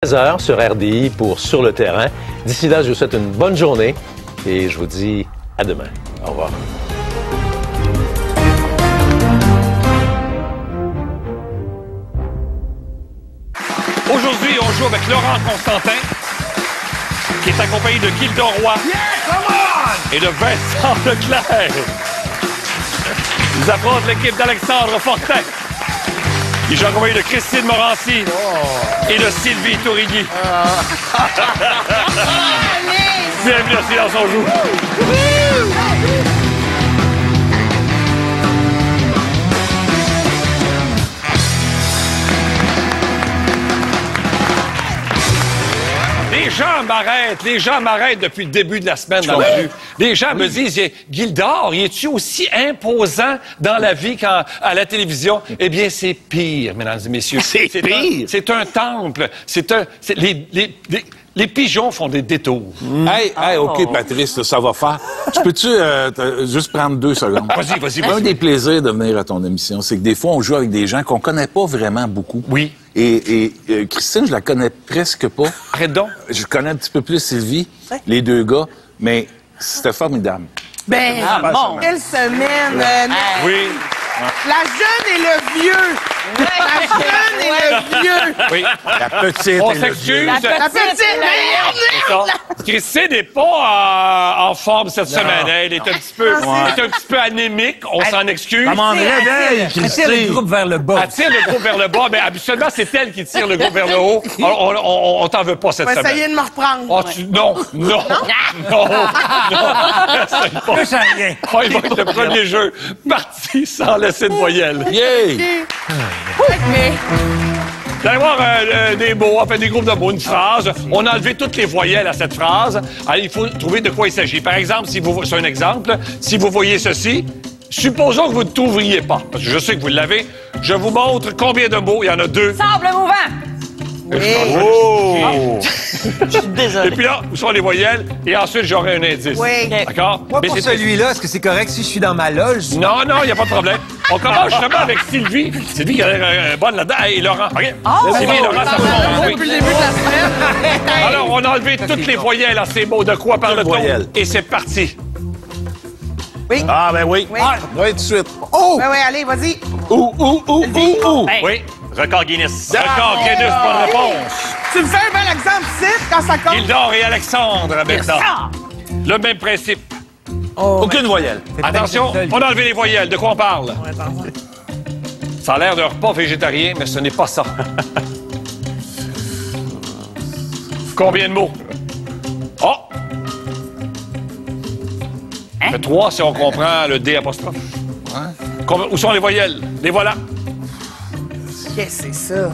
13h sur RDI pour Sur le terrain. D'ici là, je vous souhaite une bonne journée et je vous dis à demain. Au revoir. Aujourd'hui, on joue avec Laurent Constantin, qui est accompagné de Gilda Roy et de Vincent Leclerc. Ils affrontent l'équipe d'Alexandre Fortin. Ils sont accompagnés de Christine Morancy et de Sylvie Tourigny. Bienvenue à Silence on joue. Les gens m'arrêtent depuis le début de la semaine dans la rue. Les gens me disent, Gildor, es-tu aussi imposant dans la vie qu'à la télévision? Eh bien, c'est pire, mesdames et messieurs. C'est pire? C'est un temple. Les pigeons font des détours. Hey, OK, Patrice, ça va faire. Tu peux-tu juste prendre 2 secondes? Vas-y. Un des plaisirs de venir à ton émission, c'est que des fois, on joue avec des gens qu'on connaît pas vraiment beaucoup. Oui. Et Christine, je la connais presque pas. Arrête donc. Je connais un petit peu plus Sylvie, les 2 gars, mais c'était formidable. Bon, quelle semaine! Oui. La jeune et le vieux! La jeune et le vieux! Oui. La petite On et le s'excuse. vieux. La petite! C'est ça. Christine n'est pas en forme cette semaine. Elle est un petit peu anémique. On s'en excuse. Comment on réveille, Elle tire le Christine? groupe vers le bas. Elle tire le groupe vers le bas, mais habituellement, c'est elle qui tire le groupe vers le haut. On t'en veut pas cette On va semaine. essayer de me reprendre. Oh, non. Essaye pas. Plus à rien. Oh, il va être le premier jeu parti sans laisser de voyelle. Yeah! Mais Vous allez voir des mots, enfin des groupes de mots, une phrase. On a enlevé toutes les voyelles à cette phrase. Alors, il faut trouver de quoi il s'agit. Par exemple, c'est un exemple. Si vous voyez ceci, supposons que vous ne trouveriez pas, parce que je sais que vous l'avez. Je vous montre combien de mots. Il y en a 2. Sable mouvant. Oh! Je suis désolé. Et puis là, où sont les voyelles? Et ensuite, j'aurai un indice. Oui. D'accord? Moi, Mais pour c'est- celui-là, est-ce que c'est correct si je suis dans ma loge? Non, il n'y a pas de problème. On commence justement avec Sylvie. Sylvie qui a l'air bonne là-dedans. Et Laurent. OK? Sylvie et Laurent, ça va. Oui. depuis le début de la semaine. Alors, on a enlevé toutes les voyelles à ces mots. De quoi parle-t-on? voyelles. Et c'est parti. Ah, ben oui. Oui. Oui, tout de suite. Oui, allez, vas-y. Ouh. Oui. Record Guinness. Record Guinness, bonne réponse. Tu me fais un bel exemple, ici, quand ça compte. Gildor et Alexandre, maintenant. Le même principe. Aucune voyelle. Attention, on a enlevé les voyelles. De quoi on parle? Ça a l'air d'un repas végétarien, mais ce n'est pas ça. Combien de mots? Oh! Ça fait 3 si on comprend le D apostrophe. Où sont les voyelles? Les voilà. Qu'est-ce que c'est ça?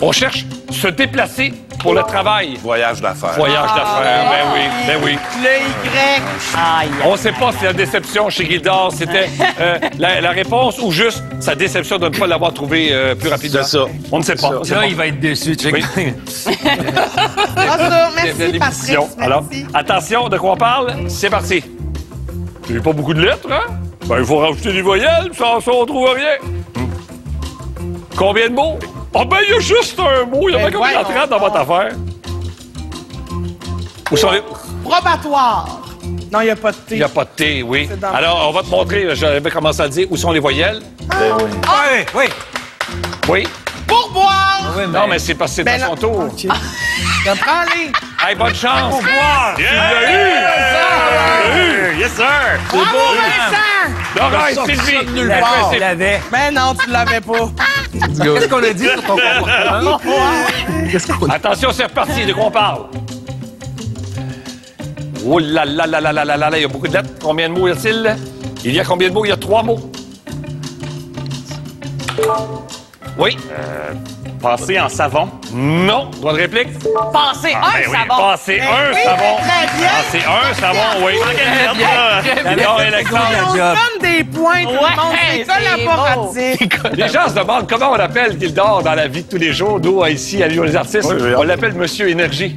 On cherche se déplacer pour le travail. Voyage d'affaires. Voyage d'affaires, ben oui. Le Y. Aïe. On ne sait pas si la déception chez Gildor, c'était la réponse ou juste sa déception de ne pas l'avoir trouvé plus rapidement. C'est ça. On ne sait pas. on sait Là, pas. il va être déçu. Check. Oui. Ah, ça, merci, Bienvenue à Patrice. l'émission. Alors, Merci. attention, de quoi on parle? C'est parti. J'ai pas beaucoup de lettres, hein? Ben, il faut rajouter des voyelles, sans ça, on trouve rien. Combien de mots? Ah, ben, il y a juste un mot. Il y en a Ben, combien voyons d'entrées dans votre affaire? Où sont les... Probatoire. Non, il n'y a pas de T. Il n'y a pas de T, oui. C'est dans- Alors, on va te montrer, j'avais commencé à le dire, où sont les voyelles? Oui. Oui. Pourboire. Oui, Non, mais c'est parce que c'est Ben à son non. tour. OK. Prends-les. Hey, bonne chance! Pourboire. Tu l'as eu! Tu l'as eu! Yes, sir! C'est Bravo, beau! Vincent. Laurent et Sylvie! nulle le part. Je principe. l'avais. Ben non, tu l'avais pas. Qu'est-ce qu'on a dit sur ton comportement? Attention, c'est reparti. De quoi on parle? Oh là là là là là là là là, il y a beaucoup de lettres. Combien de mots y a-t-il? Il y a combien de mots? Il y a 3 mots. Oui. Passer en savon. Non. Droit de réplique? Passer un Ben oui, savon. passer un oui, savon. très bien. Passer un savon, oui. Gildor et Alexandre. On se job. donne des points, tout le monde. Ouais, C'est collaboratif. Les gens se demandent comment on l'appelle Gildor dans la vie de tous les jours. Nous, ici, à l'Union des artistes, on l'appelle Monsieur Énergie.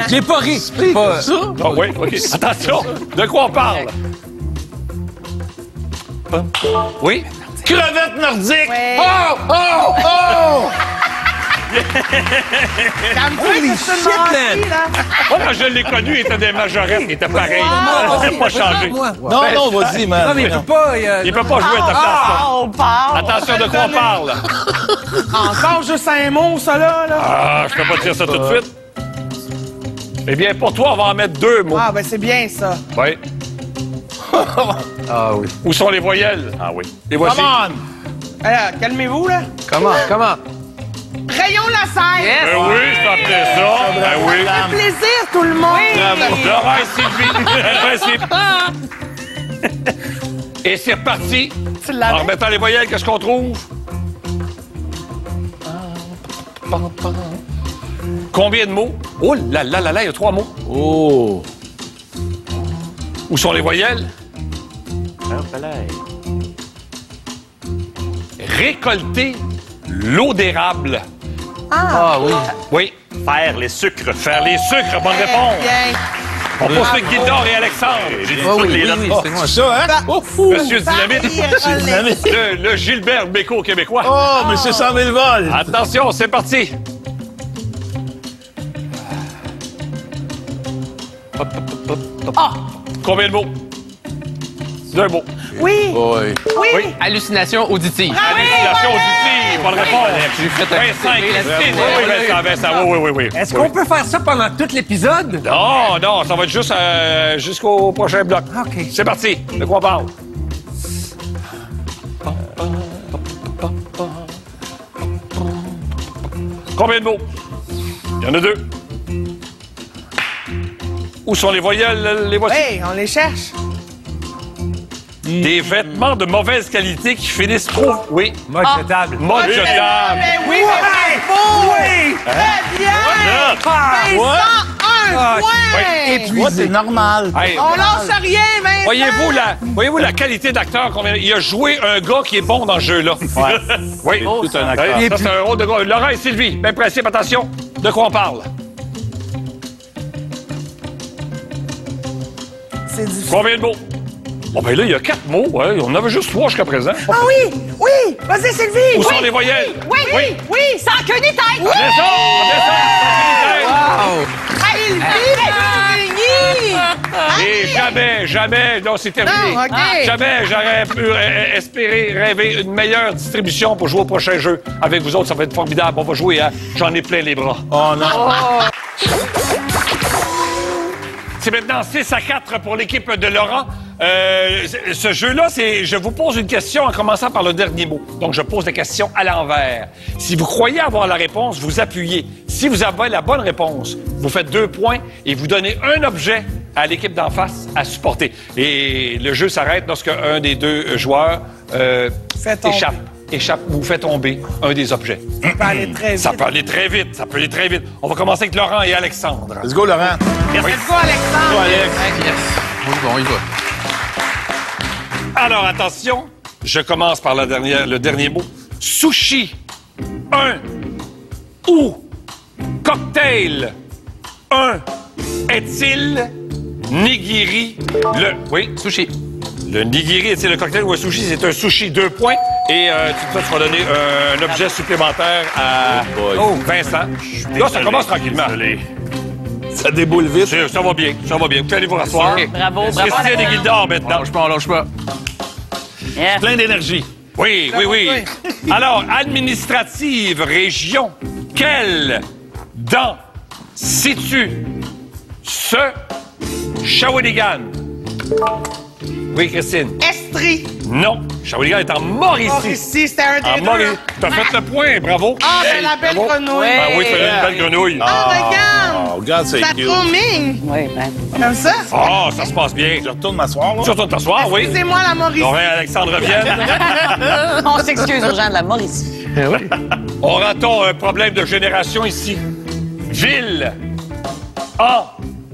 J'ai pas ri. Pas... Ah oui, OK. Attention, de quoi on parle? Oui? Crevette nordique. Ouais. Oh! Calme-toi, c'est une menterie, là. Moi, quand je l'ai connu, il était des majorettes, il était pareil. Il n'a pas changé. Non, vas-y, man. Non, mais il peut pas. Il peut pas jouer à ta place, là. On parle. Attention de quoi on parle. Encore juste un mot, ça, là. Ah, je peux pas dire ça tout de suite. Eh bien, pour toi, on va en mettre 2 mots. Ah, ben c'est bien, ça. Oui. Ah oui. Où sont les voyelles? Ah oui. Les voici. Come on! Alors, calmez-vous, là. Comment? Rayon Lasserre. Yes. Ben oui, ça plaît ça. Ben oui. Ça fait plaisir, tout le monde. Laurent et Sylvie. Et c'est reparti. Tu En l'avais? remettant les voyelles, qu'est-ce qu'on trouve? Combien de mots? Oh là là là là, il y a 3 mots. Oh. Où sont les voyelles? Récolter l'eau d'érable. Ah oui. Oui. Faire les sucres. Faire les sucres, bonne réponse. Bien. On poursuit Gildor et Alexandre. J'ai dit Ah toutes oui, les oui, lettres. oui, c'est moi. Ça, hein? Monsieur Dynamite. Le Gilbert Bécaud québécois. Oh, monsieur 100 000 vols. Attention, c'est parti. Combien de mots? 2 mots. Oui. Oui. Oui. Hallucination auditive. Hallucination auditive, bonne réponse. J'ai fait un Vincent, petit Christine. là-dessus. Oui, Vincent, oui. Est-ce qu'on peut faire ça pendant tout l'épisode? Non, ça va être juste jusqu'au prochain bloc. OK. C'est parti. De quoi on parle? Combien de mots? Il y en a 2. Où sont les voyelles? Les voici. Hey, on les cherche. Des vêtements de mauvaise qualité qui finissent trop... Oui. Mode jetable. Mode jetable. Ben oui, mais bravo! Oui! Très bien! Vincent, un point! Ouais, c'est normal. Hey, On lâche rien, Vincent! voyez-vous la qualité d'acteur qu'on vient... Il a joué un gars qui est bon dans ce jeu-là. Oui. Tout un acteur. Ça, c'est un rôle de gars. Laurent et Sylvie, même principe, attention. De quoi on parle? C'est difficile. Combien de mots? Oh, ben là, il y a 4 mots. Ouais. On en avait juste 3 jusqu'à présent. Ah oui! Oui! Vas-y, Sylvie! Où sont les voyelles? Oui. Sans queue ni tête. Bien ça! Sylvie! Et jamais, non, c'est terminé. Non, OK. Jamais j'aurais pu espérer, rêver une meilleure distribution pour jouer au prochain jeu. Avec vous autres, ça va être formidable. On va jouer à J'en ai plein les bras. Oh non. C'est maintenant 6-4 pour l'équipe de Laurent. Ce jeu-là, c'est je vous pose une question en commençant par le dernier mot. Donc, je pose la question à l'envers. Si vous croyez avoir la réponse, vous appuyez. Si vous avez la bonne réponse, vous faites 2 points et vous donnez un objet à l'équipe d'en face à supporter. Et le jeu s'arrête lorsque un des 2 joueurs Fait tomber. échappe ou fait tomber un des objets. Ça peut aller très vite. Ça peut aller très vite. On va commencer avec Laurent et Alexandre. Let's go, Laurent. Let's go, Alexandre! Go, Alex. Yes. Bon, on y va. Alors, attention, je commence par le dernier mot. Sushi. 1. Ou. Cocktail. 1. Est-il nigiri? Oui, Sushi. le nigiri est-il un cocktail ou un sushi? C'est un sushi. 2 points. Et tu vas donner un objet supplémentaire à Vincent. Là, ça commence tranquillement. Ça déboule vite. Ça va bien. Vous allez vous rasseoir. Bravo. Christine et Gildor maintenant. Lâche pas. Yes. Plein d'énergie. Oui. Alors, administrative, région, quelle dans situe ce Shawinigan? Oui, Christine. Estrie. Non. Shawinigan est en Mauricie. Mauricie, c'était un En des deux. Mauricie. T'as fait le point, bravo. Ah, c'est la belle Bravo. grenouille. Ah oui, c'est une belle grenouille. Ah, regarde! Oh, regarde, c'est Ça cute. trop mine. Oui, ben. Comme ça? Ah, ça se passe bien. Je retourne m'asseoir, là. Tu retournes t'asseoir, oui. Excusez-moi, la Mauricie. Laurent et Alexandre reviennent. On s'excuse aux gens de la Mauricie. Aura-t-on un problème de génération ici? Ville, en,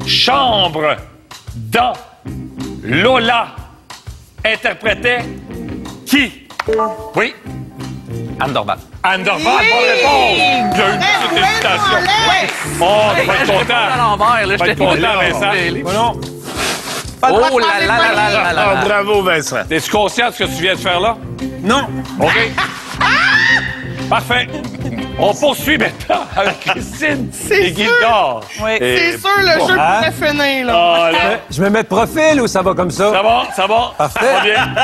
chambre, dans, Lola, interprétait qui? Oui? Anne Dorval. Anne Dorval, bonne réponse! Il y a une petite hésitation. Oh, tu vas être content. l'envers, là. Tu vas être content, Vincent. Oh là là là là là Ah, là. bravo, Vincent. Es-tu conscient de ce que tu viens de faire là? Non. OK. Parfait. On poursuit maintenant avec Christine et Gildor. Oui. C'est sûr, le jeu pourrait finir, là. Ah, là. Je me mets de profil ou ça va comme ça? Ça va. Parfait. Ça va bien.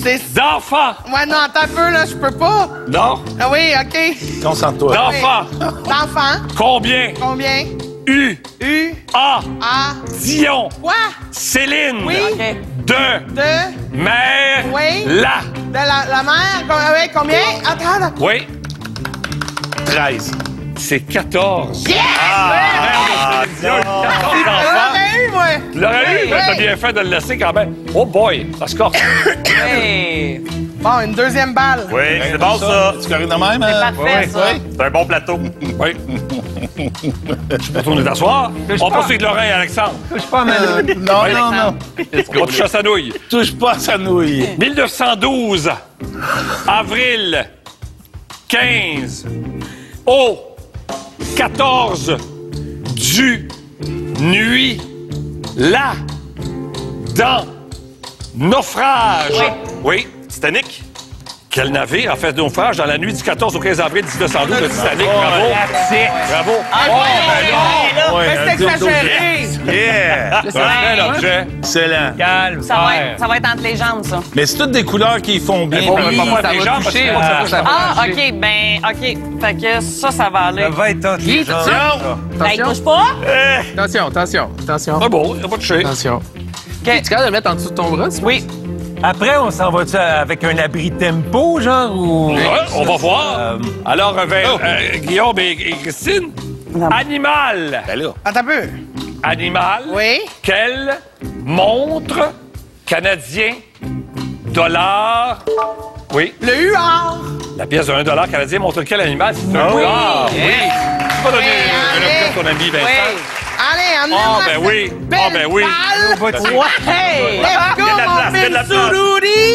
C'est... D'enfants. Ouais, non, attends un peu, là, je peux pas. Non. Ah oui, OK. Concentre-toi. D'enfants. D'enfants, Combien? combien? U. U, A. A, Dion. quoi? Céline. Oui. OK. De. Mère. Oui. La. De la mère, oui, combien? Attends. Oui. 13. C'est 14. Yes! Mère de Céline Dion, 14 enfants. J'aurais eu, moi. Tu l'aurais eu, mais t'as Oui. bien fait de le laisser quand même. Oh boy, ça score. Hey. Bon, une deuxième balle. Oui, c'est bon, ça. Tu corriges de même? Parfait, ça. C'est un bon plateau. Oui. Tu peux tourner t'asseoir. On poursuit avec Laurent et Alexandre. Je suis pas mal. Non. On va toucher à sa nouille. Touche pas à sa nouille. 1912, avril 15, au 14, du, nuit, là, dans, naufrage. Oui. Titanic. Quel navire a fait naufrage dans la nuit du 14 au 15 avril 1912, le Titanic? Bravo. Bravo. Mais c'est exagéré. Yeah! C'est un bel objet. Excellent. Calme. Ça va être entre les jambes, ça. Mais c'est toutes des couleurs qui font bien. On va pas ça les va jambes parce toucher, que ça va Ah, toucher. OK, OK. Fait que ça va aller. Ça va être entre les jambes. Ben, il touche pas? Attention. c'est beau, il a pas touché. Attention. OK. Tu es capable de le mettre en dessous de ton bras? Oui. Après, on s'en va-tu avec un abri tempo, genre, ou... Ouais, on va voir. Alors, vers Guillaume et Christine. Animal. Ben là. Attends un peu. Animal. Oui. Quelle montre canadien dollar. Oui. Le huard. La pièce de $1 canadien montre quel animal? C'est un huard. Oui. Tu vas donner un objet à ton ami Vincent. Oui. Allez, amenez-moi Ah, ben cette oui. belle Ah, ben oui. balle. Ouais. Let's go, Il y a de la mon place, il y a de la Vince place. Rudy.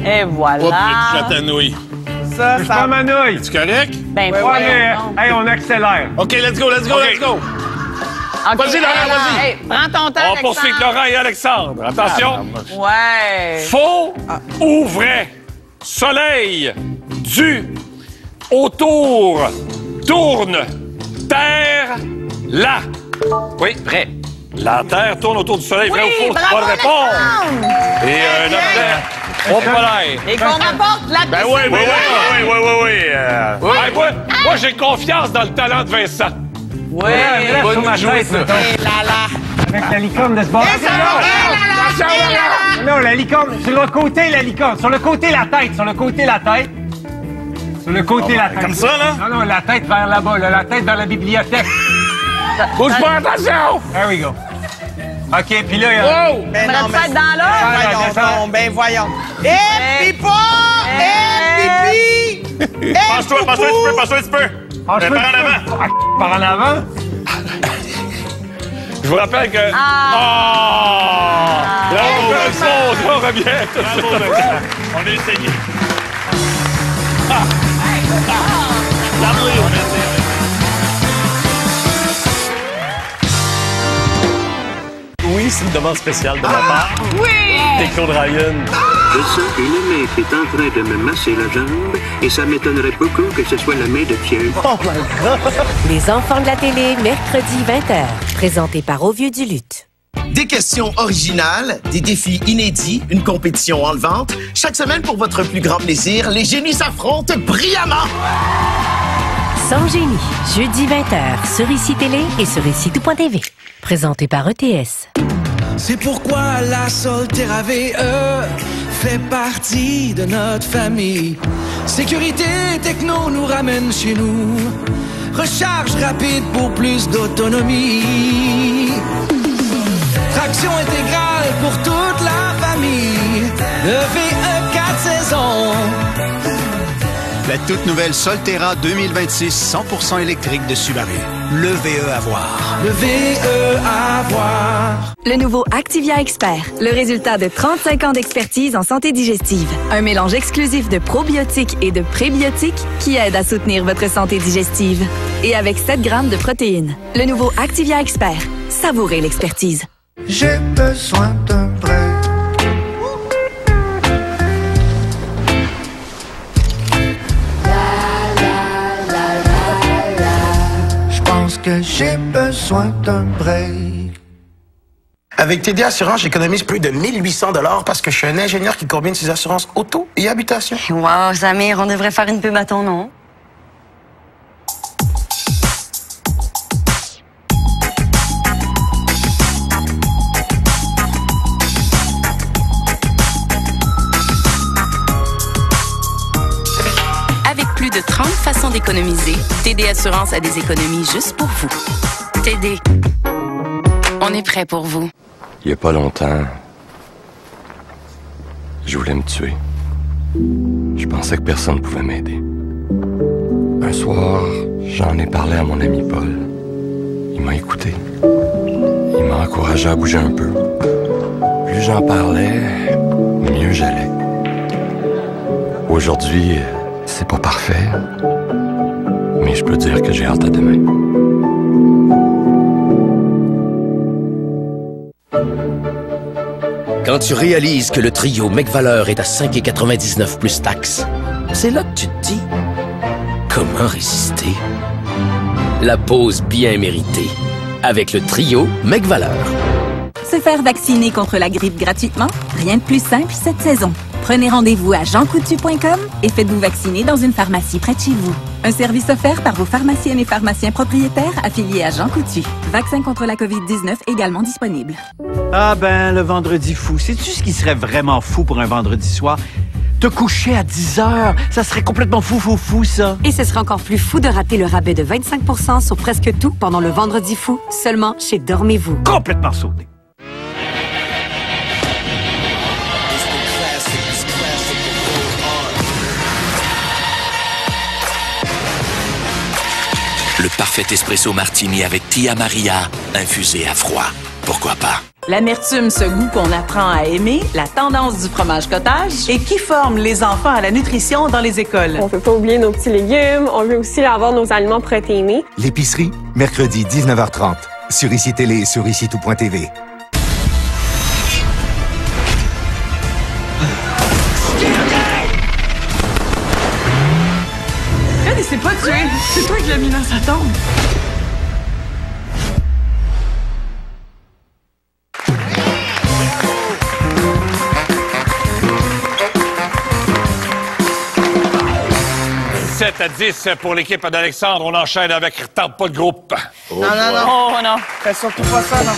Et Oups, voilà. touche à ta nouille. Ça, Je pas ma nouille. Tu correct? Ben, Ouais, mais, hey, on accélère. OK, let's go. OK. OK. Vas-y, Laurent, vas-y. Hey, prends ton temps, On poursuit avec Laurent et Alexandre. Attention. Ouais. Faux ou vrai? Soleil, du, autour, tourne, terre, là. Oui, vrai. La Terre tourne autour du Soleil, vrai ou faux? bravo, Bonne réponse. Alexandre. Et un objet au polaire. Et qu'on apporte la Ben oui, oui, oui. Oui. Moi, j'ai confiance dans le talent de Vincent. Oui. Reste sur ma tête, mettons. Et là, là. Avec la licorne de ce bord. Non, la licorne. Sur le côté, la licorne. Sur le côté, la tête. Sur le côté, la tête. Sur le côté, la tête. Comme ça, là? Non, la tête vers là-bas. Là, la tête vers la bibliothèque. Bouge pas, attention! There we go. OK, puis là, il y a... Wow! Ben Prends non, le mais... tête dans l'or. Voyons descends. donc, ben voyons. Hey. Pipa! Pipi! Passe-toi un petit peu. Ah, je Par en peux- avant. Ah, par en avant? Je vous rappelle que... Ah. Là, on revient. Bravo, Vincent. On a essayé. Oui, c'est une demande spéciale de ma part. Oui. C'est Claude Ryan. Je sens une main qui est en train de me masser la jambe et ça m'étonnerait beaucoup que ce soit la main de Dieu. Les enfants de la télé, mercredi 20h. Présenté par Au Vieux du Lutte. Des questions originales, des défis inédits, une compétition enlevante. Chaque semaine, pour votre plus grand plaisir, les génies s'affrontent brillamment. Sans génie, jeudi 20h, sur ICI Télé et sur ICI-Tout.tv. Présenté par ETS. C'est pourquoi la Solterra VE fait partie de notre famille. Sécurité et techno nous ramènent chez nous. Recharge rapide pour plus d'autonomie. Traction intégrale pour toute la famille. Le VE 4 saisons. La toute nouvelle Solterra 2026 100% électrique de Subaru. Le VE à voir. Le VE à voir. Le nouveau Activia Expert, le résultat de 35 ans d'expertise en santé digestive. Un mélange exclusif de probiotiques et de prébiotiques qui aide à soutenir votre santé digestive. Et avec 7 grammes de protéines. Le nouveau Activia Expert. Savourez l'expertise. J'ai besoin d'un prêt. Ouais, j'ai besoin d'un break. Avec TD Assurance, j'économise plus de 1800 $ parce que je suis un ingénieur qui combine ses assurances auto et habitation. Wow, Samir, on devrait faire une pub à ton nom. Avec plus de 30 façons d'économiser, TD Assurance a des économies juste pour vous. TD, on est prêt pour vous. Il n'y a pas longtemps, je voulais me tuer. Je pensais que personne ne pouvait m'aider. Un soir, j'en ai parlé à mon ami Paul. Il m'a écouté. Il m'a encouragé à bouger un peu. Plus j'en parlais, mieux j'allais. Aujourd'hui, c'est pas parfait, mais je peux dire que j'ai hâte à demain. Quand tu réalises que le trio Mec-Valeur est à 5,99 plus taxes, c'est là que tu te dis « Comment résister? » La pause bien méritée avec le trio Mec-Valeur. Se faire vacciner contre la grippe gratuitement? Rien de plus simple cette saison. Prenez rendez-vous à jeancoutu.com et faites-vous vacciner dans une pharmacie près de chez vous. Un service offert par vos pharmaciennes et pharmaciens propriétaires affiliés à Jean Coutu. Vaccin contre la COVID-19 également disponible. Ah ben, le vendredi fou. Sais-tu ce qui serait vraiment fou pour un vendredi soir? Te coucher à 10 heures. Ça serait complètement fou, ça. Et ce serait encore plus fou de rater le rabais de 25% sur presque tout pendant le vendredi fou, seulement chez Dormez-vous. Complètement sauté. Le parfait espresso martini avec Tia Maria, infusé à froid. Pourquoi pas? L'amertume, ce goût qu'on apprend à aimer, la tendance du fromage cottage et qui forme les enfants à la nutrition dans les écoles. On peut pas oublier nos petits légumes, on veut aussi avoir nos aliments protéinés. L'épicerie, mercredi 19h30, sur ICI Télé et sur ICI-tout.tv. Fred, il s'est pas tué. C'est toi qui l'as mis dans sa tombe. À 10 pour l'équipe d'Alexandre. On enchaîne avec Tente pas le groupe. Non. Oh non. Fais surtout pas ça, non.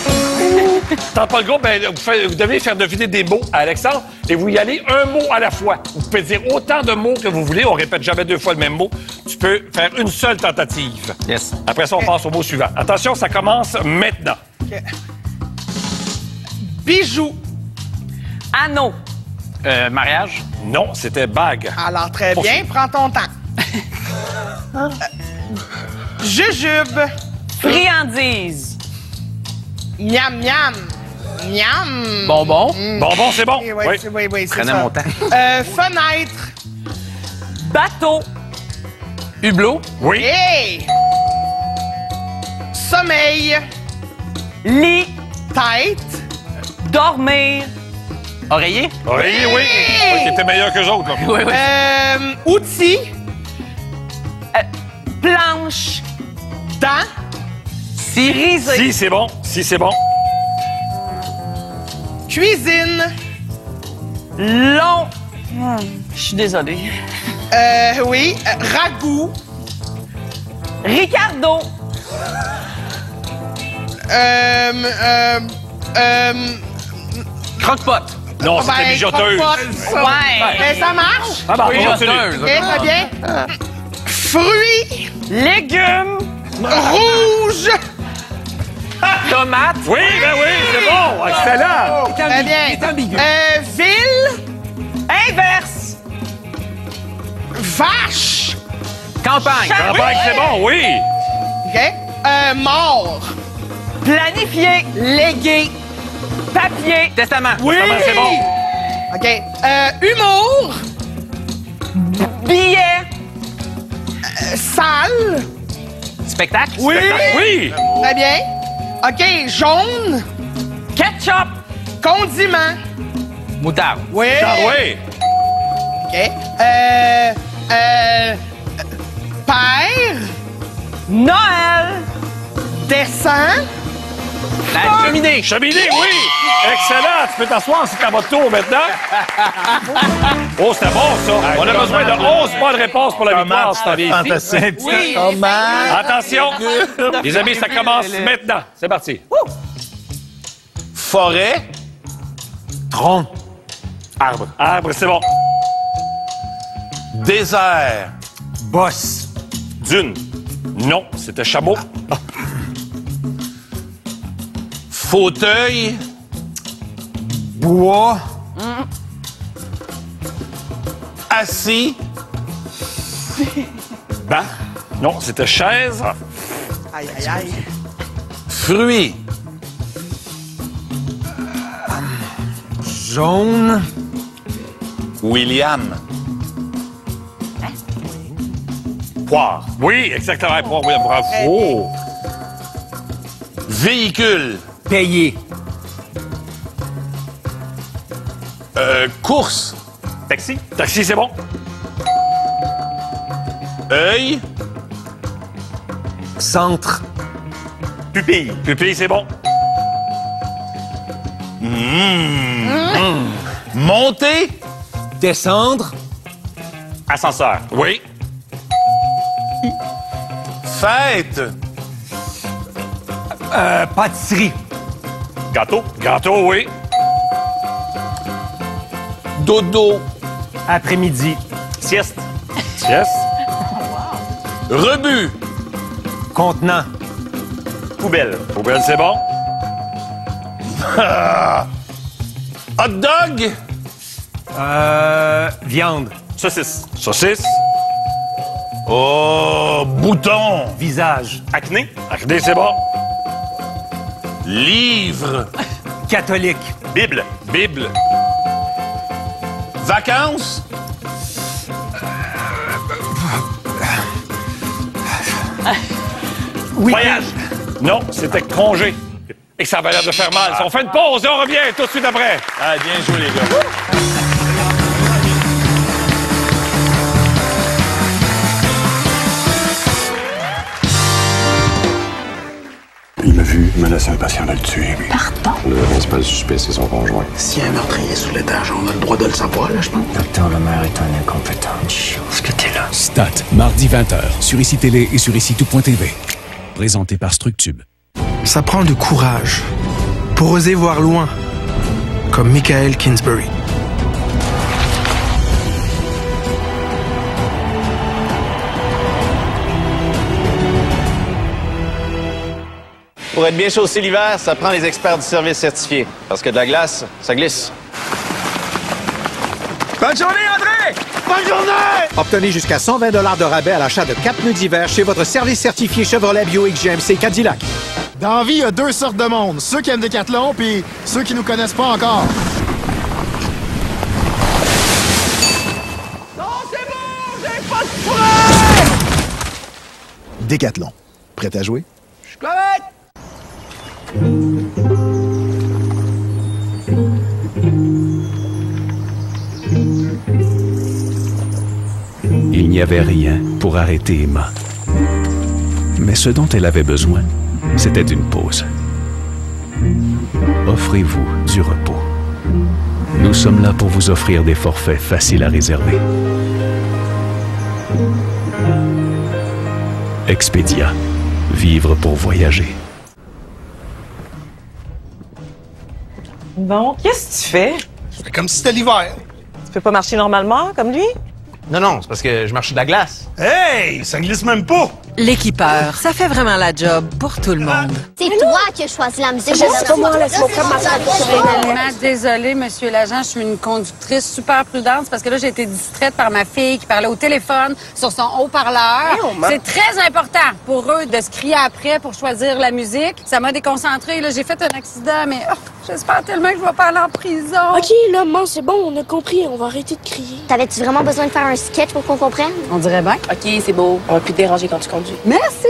Tente pas le groupe, ben, vous devez faire deviner des mots à Alexandre et vous y allez un mot à la fois. Vous pouvez dire autant de mots que vous voulez. On répète jamais deux fois le même mot. Tu peux faire une seule tentative. Yes. Après ça, on passe au mot suivant. Attention, ça commence maintenant. Okay. Bijoux. Anneau. Mariage. Non, c'était bague. Alors, très bien. Prends ton temps. Jujube. Friandise. Miam, miam. Miam. Bonbon. Bonbon, c'est bon. Oui, oui. C'est Prenez ça. mon temps. Fenêtre. Bateau. Hublot. Oui. Hey. Sommeil. Lit. Tête. Dormir. Oreiller. Oreiller, oui. Oui, t'étais meilleur qu'eux autres. Là. Oui. Outils. Planche. Dents. Cirisé. Si, c'est bon. Si, c'est bon. Cuisine. Long. Je suis désolée. Oui. Ragoût. Ricardo. Croque-pot. Non, c'était mijoteuse. Ouais. Mais ça marche? Ah, bah, Oui, mijoteuse. Okay, très bien. Fruits. Légumes. Rouge. Tomate. Oui, ben oui, c'est bon. Excellent. Très bien. Ville. Inverse. Vache. Campagne. Campagne, c'est bon, oui. OK. Mort. Planifié. Légué. Papier. Testament. Oui. Testament, c'est bon. OK. Humour. Billet. Salle. Spectacle. Oui. Spectacle, oui. Très bien. OK. Jaune. Ketchup. Condiment. Moutarde. Oui. Ah, oui. OK. Père. Noël. Descends. La cheminée. Cheminée, oui. Excellent. Tu peux t'asseoir, c'est à votre tour maintenant. Oh, c'était bon, ça. On a besoin de 11 points de réponse pour la victoire. C'est Fantastique. Oui. Attention. Les amis, ça commence maintenant. C'est parti. Forêt. Tronc. Arbre. Arbre, c'est bon. Désert. Bosse. Dune. Non, c'était chameau. Fauteuil. Bois. Assis. Banc. Non, c'était chaise. Aïe, aïe, aïe. Fruits. Jaune. William. Poire. Oui, exactement. Poire, oui, bravo. Véhicule. Payé. Course. Taxi. Taxi, c'est bon. Œil. Centre. Pupille. Pupille, c'est bon. Monter. Descendre. Ascenseur. Oui. Fête. Pâtisserie. Gâteau. Gâteau, oui. Dodo. Après-midi. Sieste. Sieste. Rebut. Contenant. Poubelle. Poubelle, c'est bon. Hot dog. Viande. Saucisse. Saucisse. Oh, bouton. Visage. Acné. Acné, c'est bon. Livre. Catholique. Bible. Bible. Vacances. Voyage. Non, c'était congé. Et que ça avait l'air de faire mal. On fait une pause et on revient tout de suite après. Ah, bien joué, les gars. Il m'a vu menacer un patient de le tuer, lui. Pardon? Le principal suspect, c'est son conjoint. S'il y a un meurtrier sous l'étage, on a le droit de le savoir, là, je pense. Docteur Lemaire est un incompétent. Est-ce que t'es là? Stat, mardi 20h, sur ICI Télé et sur ICI-Tout.tv. Présenté par Structube. Ça prend du courage pour oser voir loin, comme Michael Kingsbury. Pour être bien chaussé l'hiver, ça prend les experts du service certifié. Parce que de la glace, ça glisse. Bonne journée, André! Bonne journée! Obtenez jusqu'à 120 $ de rabais à l'achat de 4 pneus d'hiver chez votre service certifié Chevrolet Buick GMC Cadillac. Dans la vie, il y a deux sortes de monde. Ceux qui aiment Décathlon, puis ceux qui nous connaissent pas encore. Non, c'est bon! J'ai pas de frein! Décathlon. Prêt à jouer? Je suis correct! Il n'y avait rien pour arrêter Emma. Mais ce dont elle avait besoin, c'était une pause. Offrez-vous du repos. Nous sommes là pour vous offrir des forfaits faciles à réserver. Expedia. Vivre pour voyager. Bon, qu'est-ce que tu fais? Je fais comme si c'était l'hiver. Tu peux pas marcher normalement, comme lui? Non, c'est parce que je marche de la glace. Hey! Ça glisse même pas! L'équipeur, ça fait vraiment la job pour tout le monde. C'est toi qui as choisi la musique. C'est pas moi, laisse-moi prendre ma tête. Désolée, monsieur l'agent, je suis une conductrice super prudente parce que là, j'ai été distraite par ma fille qui parlait au téléphone sur son haut-parleur. C'est très important pour eux de se crier après pour choisir la musique. Ça m'a déconcentrée. Là, j'ai fait un accident, mais j'espère tellement que je vais pas aller en prison. OK, là, maman, c'est bon, on a compris. On va arrêter de crier. T'avais-tu vraiment besoin de faire un sketch pour qu'on comprenne? On dirait bien. OK, c'est beau. On va plus te déranger quand tu conduis. Merci!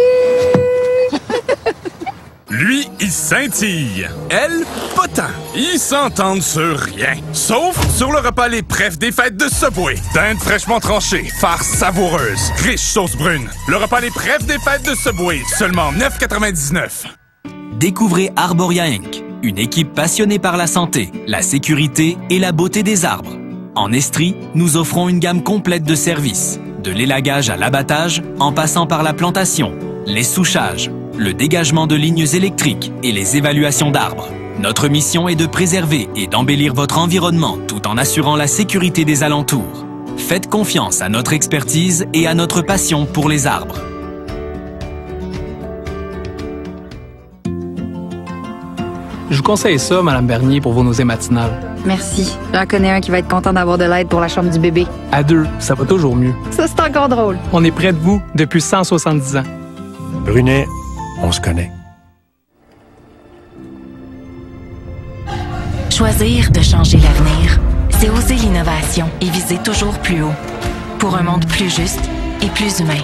Lui, il scintille. Elle, pas tant. Ils s'entendent sur rien. Sauf sur le repas Les Prefs des fêtes de Subway. Dinde fraîchement tranchée, farce savoureuse, riche sauce brune. Le repas Les Prefs des fêtes de Subway, seulement $9,99. Découvrez Arboria Inc., une équipe passionnée par la santé, la sécurité et la beauté des arbres. En Estrie, nous offrons une gamme complète de services, de l'élagage à l'abattage, en passant par la plantation, les souchages, le dégagement de lignes électriques et les évaluations d'arbres. Notre mission est de préserver et d'embellir votre environnement tout en assurant la sécurité des alentours. Faites confiance à notre expertise et à notre passion pour les arbres. Je vous conseille ça, Mme Bernier, pour vos nausées matinales. Merci. J'en connais un qui va être content d'avoir de l'aide pour la chambre du bébé. À deux, ça va toujours mieux. Ça, c'est encore drôle. On est près de vous depuis 170 ans. Brunet, on se connaît. Choisir de changer l'avenir, c'est oser l'innovation et viser toujours plus haut. Pour un monde plus juste et plus humain.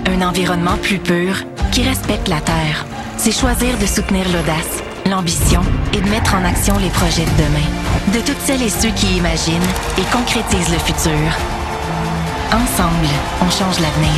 Un environnement plus pur qui respecte la Terre. C'est choisir de soutenir l'audace, l'ambition et de mettre en action les projets de demain. De toutes celles et ceux qui imaginent et concrétisent le futur. Ensemble, on change l'avenir.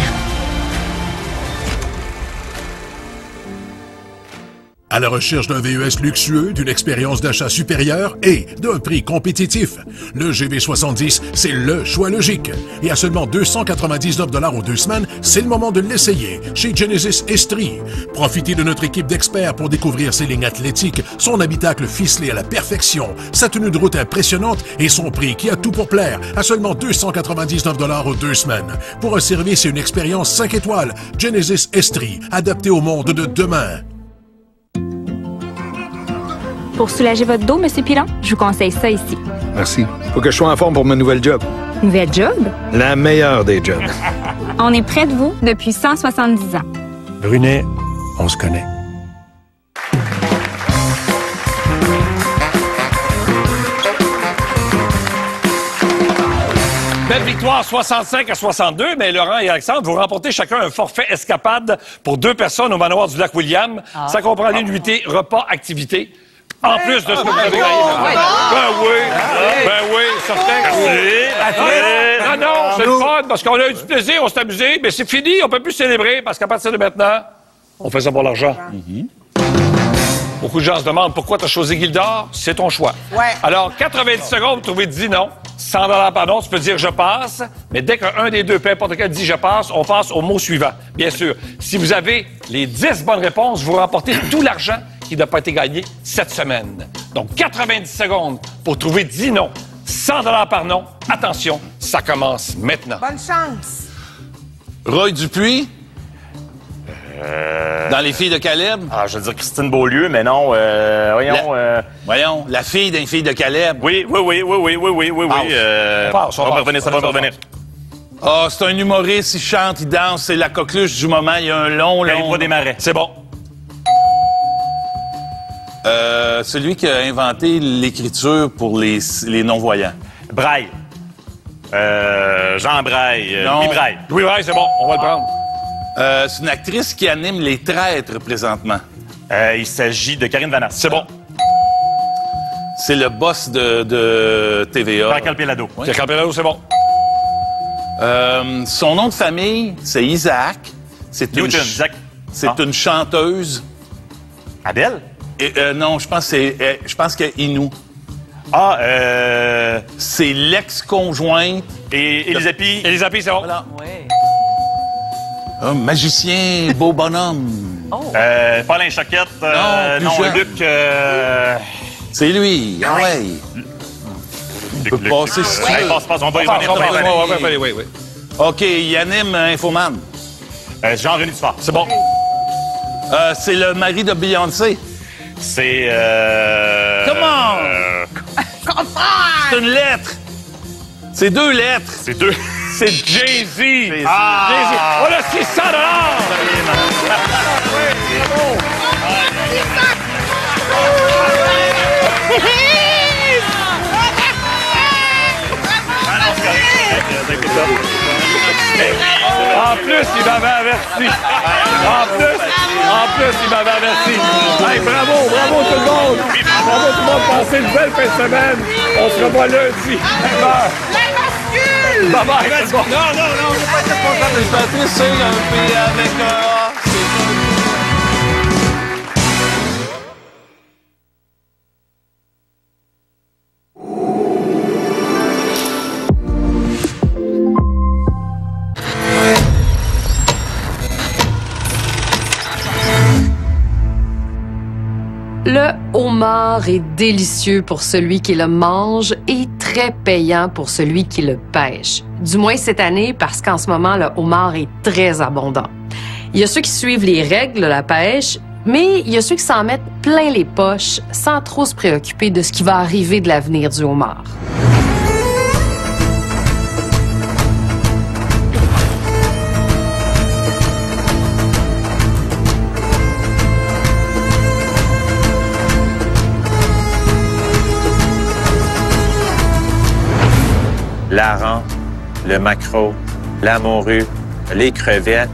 À la recherche d'un VUS luxueux, d'une expérience d'achat supérieure et d'un prix compétitif, le GV70, c'est le choix logique. Et à seulement $299 aux 2 semaines, c'est le moment de l'essayer chez Genesis Estrie. Profitez de notre équipe d'experts pour découvrir ses lignes athlétiques, son habitacle ficelé à la perfection, sa tenue de route impressionnante et son prix qui a tout pour plaire à seulement $299 aux 2 semaines. Pour un service et une expérience 5 étoiles, Genesis Estrie, adapté au monde de demain. Pour soulager votre dos, M. Pilon, je vous conseille ça ici. Merci. Faut que je sois en forme pour ma nouvelle job. Nouvelle job? La meilleure des jobs. On est près de vous depuis 170 ans. Brunet, on se connaît. Belle victoire 65-62, mais Laurent et Alexandre, vous remportez chacun un forfait escapade pour 2 personnes au manoir du Lac-William. Ça comprend les nuitées, repas, activités. En plus de ce que vous avez gagné. Ben oui, certain. Non, c'est le fun, parce qu'on a eu du plaisir, on s'est amusé, mais c'est fini, on peut plus célébrer, parce qu'à partir de maintenant, on fait ça pour l'argent. Beaucoup de gens se demandent pourquoi tu as choisi Gildor. C'est ton choix. Ouais. Alors, 90 secondes pour trouver 10 noms. 100 $ par nom, tu peux dire « je passe », mais dès qu'un des deux, peu importe lequel, dit « je passe », on passe au mot suivant. Bien sûr, si vous avez les 10 bonnes réponses, vous remportez tout l'argent qui n'a pas été gagné cette semaine. Donc, 90 secondes pour trouver 10 noms. 100 $ par nom. Attention, ça commence maintenant. Bonne chance. Roy Dupuis? Dans Les filles de Caleb? Ah, je veux dire Christine Beaulieu, mais non, voyons... Voyons, la fille d'une fille de Caleb. Oui. On va revenir, ça va revenir. Ah, c'est un humoriste, il chante, il danse, c'est la coqueluche du moment, il y a un long... des Marais. C'est bon. Celui qui a inventé l'écriture pour les non-voyants. Braille. Jean Braille. Non. Louis Braille. Louis Braille, c'est bon, on va le prendre. C'est une actrice qui anime Les Traîtres présentement. Il s'agit de Karine Vanasse. C'est bon. C'est le boss de TVA. Pierre Calpelado. Oui. Pierre Calpelado, c'est bon. Son nom de famille, c'est Isaac. C'est une chanteuse. Adèle? Non, je pense qu'elle est Inou. Ah, c'est l'ex-conjointe. Et Elisapi? Elisapi, c'est bon. Voilà. Ouais. Un magicien, beau bonhomme. Paulin Choquette. Non, Luc. C'est lui. Ah ouais. On peut passer si tu veux. Passe, on va y revenir. Oui. OK, il anime Infoman. Jean-René Dufort. C'est bon. C'est le mari de Beyoncé. C'est... Comment? C'est une lettre. C'est 2 lettres. C'est 2. C'est Jay-Z. Jay-Z. Oh là, c'est 100 $. En plus, il m'avait averti. En plus, il m'avait averti. Hey, bravo tout le monde. Bravo tout le monde. Passez une belle fin de semaine. On se revoit lundi. Bye bye. Non, on n'est pas responsable de Patrice, c'est puis avec... Le homard est délicieux pour celui qui le mange et très payant pour celui qui le pêche. Du moins cette année, parce qu'en ce moment, le homard est très abondant. Il y a ceux qui suivent les règles de la pêche, mais il y a ceux qui s'en mettent plein les poches sans trop se préoccuper de ce qui va arriver de l'avenir du homard. L'hareng, le maquereau, la morue, les crevettes.